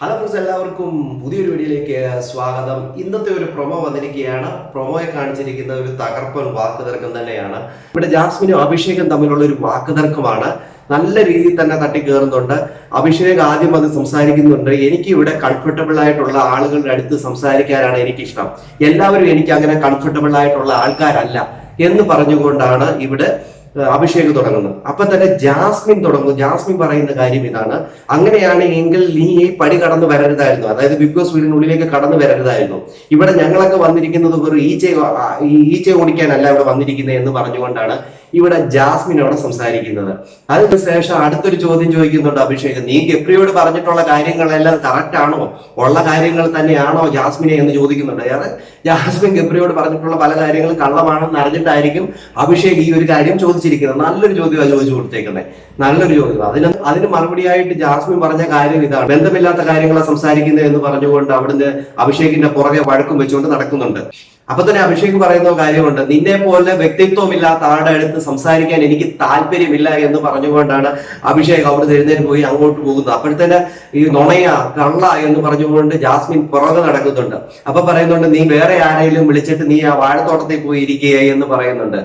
Hello friends, എല്ലാവർക്കും പുതിയൊരു വീഡിയോയിലേക്ക് സ്വാഗതം. ഇന്നത്തെ ഒരു പ്രൊമോ വന്നിരിക്കുകയാണ്. പ്രൊമോയെ കാണിച്ചിരിക്കുന്ന ഒരു തകർപ്പൻ വാക്കുതർക്കം തന്നെയാണ്. ഇവിടെ ജാസ്മിനും അഭിഷേകും തമ്മിലുള്ള ഒരു വാക്കുതർക്കമാണ്. നല്ല രീതിയിൽ തന്നെ തട്ടി കയറുന്നുണ്ട്. അഭിഷേക് ആദ്യം അത് സംസാരിക്കുന്നുണ്ട്. എനിക്ക് ഇവിടെ കംഫർട്ടബിൾ ആയിട്ടുള്ള ആളുകളുടെ അടുത്ത് സംസാരിക്കാനാണ് എനിക്കിഷ്ടം. എല്ലാവരും എനിക്ക് അങ്ങനെ കംഫർട്ടബിൾ ആയിട്ടുള്ള ആൾക്കാരല്ല എന്ന് പറഞ്ഞുകൊണ്ടാണ് ഇവിടെ അഭിഷേക് തുടങ്ങുന്നത്. അപ്പൊ തന്നെ ജാസ്മിൻ തുടങ്ങും. ജാസ്മിൻ പറയുന്ന കാര്യം ഇതാണ്: അങ്ങനെയാണ് എങ്കിൽ നീ ഈ പടി കടന്നു വരരുതായിരുന്നു, അതായത് ബിഗ് ബോസ് വീടിനുള്ളിലേക്ക് കടന്നു വരരുതായിരുന്നു. ഇവിടെ ഞങ്ങളൊക്കെ വന്നിരിക്കുന്നത് ഒരു ഈച്ച ഓടിക്കാനല്ല ഇവിടെ വന്നിരിക്കുന്നത് എന്ന് പറഞ്ഞുകൊണ്ടാണ് ഇവിടെ ജാസ്മിൻ അവിടെ സംസാരിക്കുന്നത്. അതിനുശേഷം അടുത്തൊരു ചോദ്യം ചോദിക്കുന്നുണ്ട് അഭിഷേക്: നീ ഗബ്രിയോട് പറഞ്ഞിട്ടുള്ള കാര്യങ്ങളെല്ലാം കറക്റ്റ് ആണോ, ഉള്ള കാര്യങ്ങൾ തന്നെയാണോ ജാസ്മിനെ എന്ന് ചോദിക്കുന്നുണ്ട്. അതായത് ജാസ്മിൻ ഗബ്രിയോട് പറഞ്ഞിട്ടുള്ള പല കാര്യങ്ങളും കള്ളമാണെന്ന് അറിഞ്ഞിട്ടായിരിക്കും അഭിഷേക് ഈ ഒരു കാര്യം ചോദിച്ചിരിക്കുന്നത്. നല്ലൊരു ചോദ്യമാണ് ചോദിച്ചു കൊടുത്തേക്കുന്നത്, നല്ലൊരു ചോദ്യം. അതിന് മറുപടിയായിട്ട് ജാസ്മിൻ പറഞ്ഞ കാര്യം ഇതാണ്: ബന്ധമില്ലാത്ത കാര്യങ്ങളാണ് സംസാരിക്കുന്നത് എന്ന് പറഞ്ഞുകൊണ്ട് അവിടുന്ന് അഭിഷേകിന്റെ പുറകെ വഴക്കും വെച്ചുകൊണ്ട് നടക്കുന്നുണ്ട്. അപ്പൊ തന്നെ അഭിഷേക് പറയുന്ന കാര്യമുണ്ട്: നിന്നെ പോലെ വ്യക്തിത്വമില്ലാത്ത ആളുടെ അടുത്ത് സംസാരിക്കാൻ എനിക്ക് താല്പര്യമില്ല എന്ന് പറഞ്ഞുകൊണ്ടാണ് അഭിഷേക് അവിടെ എഴുന്നേറ്റ് പോയി അങ്ങോട്ട് പോകുന്നത്. അപ്പോഴത്തേന് ഈ നുണയ കള്ള എന്ന് പറഞ്ഞുകൊണ്ട് ജാസ്മിൻ പുറകെ നടക്കുന്നുണ്ട്. അപ്പൊ പറയുന്നുണ്ട്: നീ വേറെ ആരെങ്കിലും വിളിച്ചിട്ട് നീ ആ വാഴത്തോട്ടത്തിൽ പോയി ഇരിക്കുക എന്ന് പറയുന്നുണ്ട്.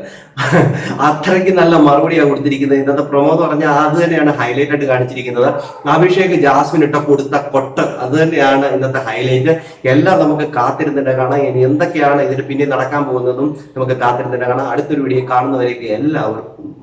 അത്രയ്ക്ക് നല്ല മറുപടിയാണ് കൊടുത്തിരിക്കുന്നത്. ഇന്നത്തെ പ്രൊമോ എന്ന് പറഞ്ഞാൽ അത് തന്നെയാണ് ഹൈലൈറ്റ് ആയിട്ട് കാണിച്ചിരിക്കുന്നത്. അഭിഷേക് ജാസ്മിൻ കൊടുത്ത കൊട്ട് അത് തന്നെയാണ് ഇന്നത്തെ ഹൈലൈറ്റ്. എല്ലാം നമുക്ക് കാത്തിരുന്നിട്ട് കാണാം. ഇനി എന്തൊക്കെയാണ് ഇതിന് പിന്നെ നടക്കാൻ പോകുന്നതും നമുക്ക് കാത്തിരുന്നിട്ട് കാണാം. അടുത്തൊരു വീഡിയോ കാണുന്നവരേക്ക് എല്ലാവർക്കും